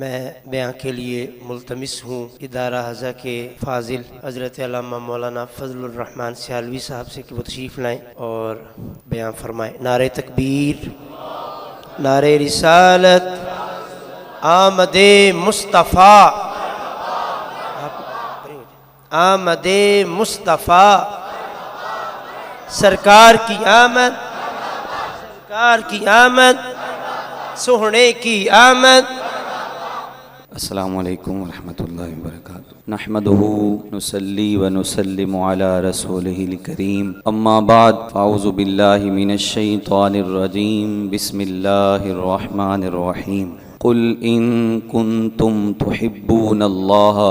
میں بیان کے لیے ملتمس ہوں ادارہ حضا کے فاضل حضرت علامہ مولانا فضل الرحمن سیالوی صاحب سے کہ وہ تشریف لائیں اور بیان فرمائیں۔ نعرہ تکبیر، نعرہ رسالت، آمد مصطفیٰ، آمد مصطفیٰ، سرکار کی آمد، سرکار کی آمد، سوہنے کی آمد۔ السلام علیکم ورحمۃ اللہ وبرکاتہ۔ نحمدہ نصلی ونسلم علی رسولہ الکریم، اما بعد فاعوذ باللہ من الشیطان الرجیم، بسم اللہ الرحمن الرحیم۔ قل ان کنتم تحبون اللہ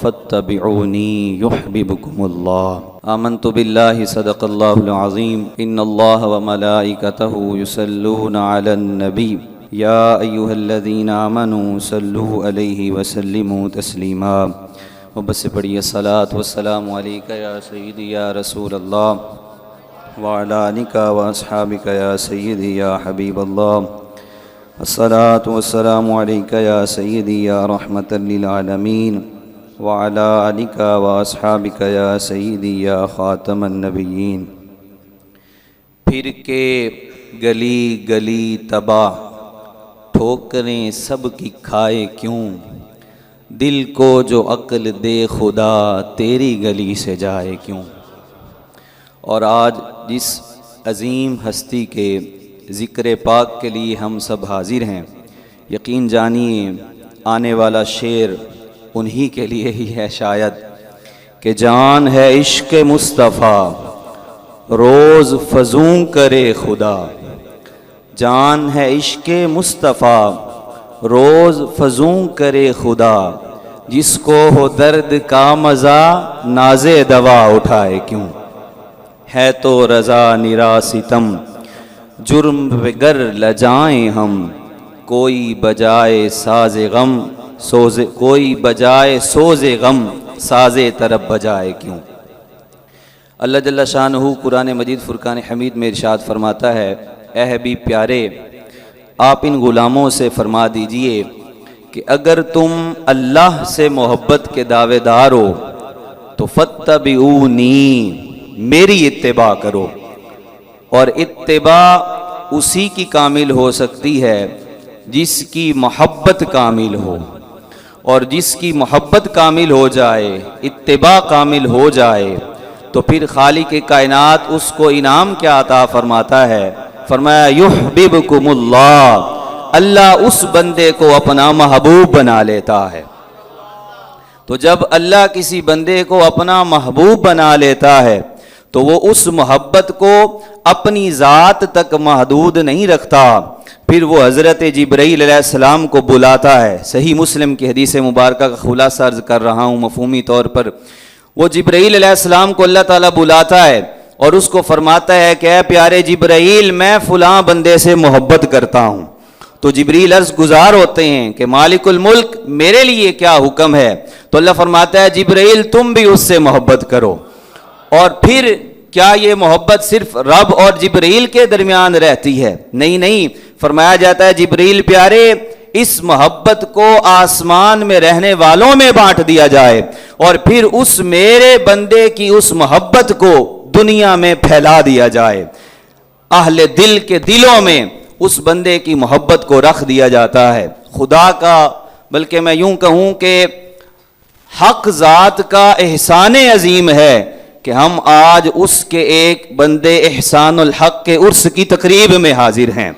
فاتبعونی یحببکم اللہ۔ آمنت باللہ صدق اللہ العظیم، ان اللہ وملائکتہ یصلون علی النبی یا ایہا الذین آمنوا صلوا علیہ وسلموا تسلیما۔ وبس پڑھیے الصلاۃ والسلام علیک یا سیدی یا رسول اللہ وعلی آلک واصحابک یا سیدی یا حبیب اللہ۔ الصلاۃ والسلام علیک یا سیدی یا رحمۃ للعالمین وعلی آلک واصحابک یا سیدی یا خاتم النبیین۔ پھر کے گلی گلی تباہ، ٹھوکریں سب کی کھائے کیوں، دل کو جو عقل دے خدا تیری گلی سے جائے کیوں۔ اور آج جس عظیم ہستی کے ذکر پاک کے لیے ہم سب حاضر ہیں، یقین جانیے آنے والا شعر انہی کے لیے ہی ہے شاید کہ جان ہے عشق مصطفیٰ روز فزوں کرے خدا، جان ہے عشق مصطفیٰ روز فزوں کرے خدا، جس کو ہو درد کا مزہ ناز دوا اٹھائے کیوں۔ ہے تو رضا نرا ستم جرم بگر لجائیں ہم، کوئی بجائے ساز غم کوئی بجائے سوز غم ساز طرب بجائے کیوں۔ اللہ جل شانہ قرآن مجید فرقان حمید میں ارشاد فرماتا ہے، اے حبیب پیارے آپ ان غلاموں سے فرما دیجئے کہ اگر تم اللہ سے محبت کے دعوے دار ہو تو فاتبعونی، میری اتباع کرو۔ اور اتباع اسی کی کامل ہو سکتی ہے جس کی محبت کامل ہو، اور جس کی محبت کامل ہو جائے، اتباع کامل ہو جائے تو پھر خالق کائنات اس کو انعام کیا عطا فرماتا ہے، فرمایا یحببکم اللہ، اللہ اس بندے کو اپنا محبوب بنا لیتا ہے۔ تو جب اللہ کسی بندے کو اپنا محبوب بنا لیتا ہے تو وہ اس محبت کو اپنی ذات تک محدود نہیں رکھتا، پھر وہ حضرت جبرائیل علیہ السلام کو بلاتا ہے۔ صحیح مسلم کی حدیث مبارکہ کا خلاصہ عرض کر رہا ہوں مفہومی طور پر۔ وہ جبرائیل علیہ السلام کو اللہ تعالیٰ بلاتا ہے اور اس کو فرماتا ہے کہ اے پیارے جبرائیل میں فلاں بندے سے محبت کرتا ہوں۔ تو جبرائیل عرض گزار ہوتے ہیں کہ مالک الملک میرے لیے کیا حکم ہے؟ تو اللہ فرماتا ہے جبرائیل تم بھی اس سے محبت کرو۔ اور پھر کیا یہ محبت صرف رب اور جبرائیل کے درمیان رہتی ہے؟ نہیں، فرمایا جاتا ہے جبرائیل پیارے اس محبت کو آسمان میں رہنے والوں میں بانٹ دیا جائے، اور پھر اس میرے بندے کی اس محبت کو دنیا میں پھیلا دیا جائے، اہل دل کے دلوں میں اس بندے کی محبت کو رکھ دیا جاتا ہے۔ خدا کا، بلکہ میں یوں کہوں کہ حق ذات کا احسان عظیم ہے کہ ہم آج اس کے ایک بندے احسان الحق کے عرس کی تقریب میں حاضر ہیں۔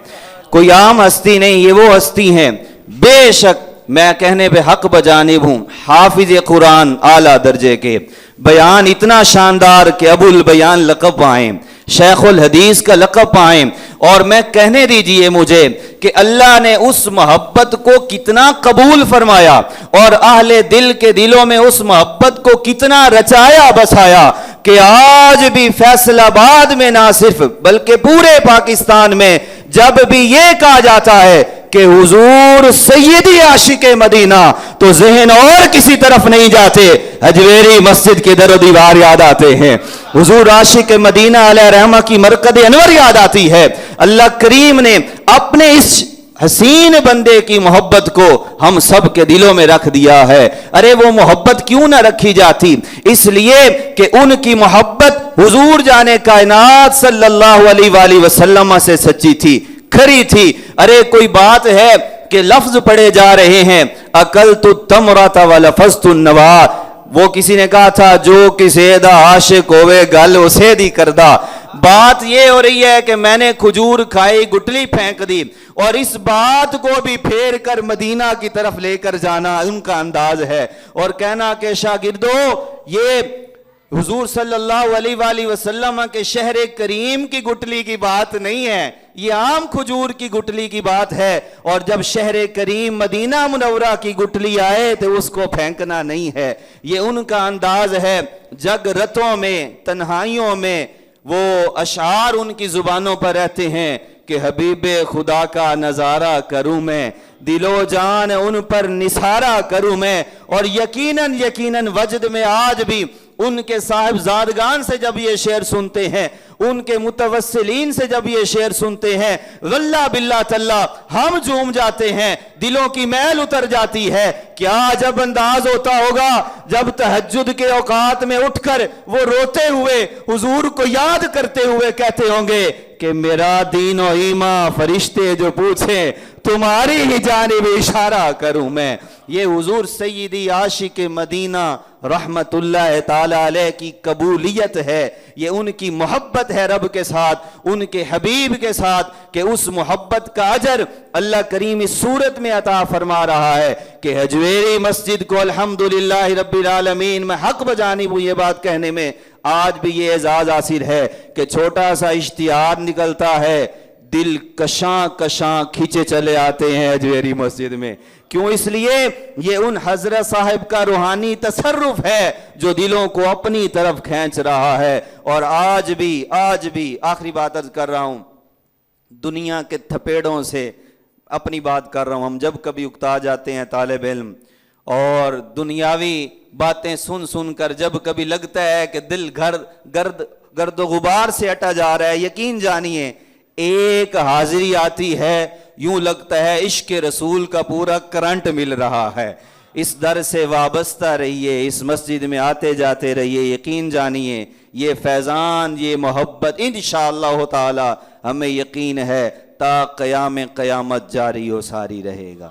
کوئی عام ہستی نہیں، یہ وہ ہستی ہیں، بے شک میں کہنے پہ حق بجانب ہوں، حافظ قرآن اعلیٰ درجے کے، بیان اتنا شاندار کہ ابو البیان لقب پائیں، شیخ الحدیث کا لقب پائیں۔ اور میں کہنے دیجئے مجھے کہ اللہ نے اس محبت کو کتنا قبول فرمایا اور اہل دل کے دلوں میں اس محبت کو کتنا رچایا بسایا کہ آج بھی فیصل آباد میں نہ صرف بلکہ پورے پاکستان میں جب بھی یہ کہا جاتا ہے کہ حضور سیدی عاشق مدینہ تو ذہن اور کسی طرف نہیں جاتے، حجویری مسجد کے در و دیوار یاد آتے ہیں، حضور عاشق مدینہ علیہ رحمہ کی مرکز انور یاد آتی ہے۔ اللہ کریم نے اپنے اس حسین بندے کی محبت کو ہم سب کے دلوں میں رکھ دیا ہے. ارے وہ محبت کیوں نہ رکھی جاتی؟ اس لیے کہ ان کی محبت حضور جانے کائنات صلی اللہ علیہ وآلہ وسلم سے سچی تھی، کھری تھی. ارے کوئی بات ہے کہ لفظ پڑھے جا رہے ہیں، اکلت التمرۃ ولفظت النوا. وہ کسی نے کہا تھا جو کسی دا عاشق ہوئے گل اسے دی کردہ. بات یہ ہو رہی ہے کہ میں نے کھجور کھائی، گٹلی پھینک دی، اور اس بات کو بھی پھیر کر مدینہ کی طرف لے کر جانا ان کا انداز ہے، اور کہنا کہ شاگردو یہ حضور صلی اللہ علیہ وآلہ وسلم کے شہر کریم کی گٹلی کی بات نہیں ہے، یہ عام کھجور کی گٹلی کی بات ہے. اور جب شہر کریم مدینہ منورہ کی گٹلی آئے تو اس کو پھینکنا نہیں ہے. یہ ان کا انداز ہے. جگ رتوں میں، تنہائیوں میں وہ اشعار ان کی زبانوں پر رہتے ہیں کہ حبیب خدا کا نظارہ کروں میں، دل و جان ان پر نثارہ کروں میں. اور یقیناً وجد میں آج بھی ان کے صاحب زادگان سے جب یہ شعر سنتے ہیں، ان کے متوسلین سے جب یہ شعر سنتے ہیں، واللہ باللہ تاللہ ہم جھوم جاتے ہیں، دلوں کی میل اتر جاتی ہے. کیا جب انداز ہوتا ہوگا جب تہجد کے اوقات میں اٹھ کر وہ روتے ہوئے حضور کو یاد کرتے ہوئے کہتے ہوں گے کہ میرا دین و ایمان فرشتے جو پوچھیں تمہاری ہی جانب اشارہ کروں میں. یہ حضور سیدی عاشق مدینہ رحمت اللہ تعالی علیہ کی قبولیت ہے، یہ ان کی محبت ہے رب کے ساتھ، ان کے حبیب کے ساتھ، کہ اس محبت کا اجر اللہ کریم اس صورت میں عطا فرما رہا ہے کہ حجویری مسجد کو الحمدللہ رب العالمین میں حق بجانب یہ بات کہنے میں آج بھی یہ اعزاز حاصل ہے کہ چھوٹا سا اشتہار نکلتا ہے، دل کشاں کھینچے چلے آتے ہیں حجویری مسجد میں. کیوں؟ اس لیے یہ ان حضرت صاحب کا روحانی تصرف ہے جو دلوں کو اپنی طرف کھینچ رہا ہے. اور آج بھی آخری بات عرض کر رہا ہوں، دنیا کے تھپیڑوں سے اپنی بات کر رہا ہوں. ہم جب کبھی اکتا جاتے ہیں طالب علم اور دنیاوی باتیں سن کر جب کبھی لگتا ہے کہ دل گرد و غبار سے اٹا جا رہا ہے، یقین جانیے ایک حاضری آتی ہے، یوں لگتا ہے عشق رسول کا پورا کرنٹ مل رہا ہے. اس در سے وابستہ رہیے، اس مسجد میں آتے جاتے رہیے، یقین جانیے یہ فیضان، یہ محبت انشاءاللہ تعالی ہمیں یقین ہے تا قیام قیامت جاری و ساری رہے گا.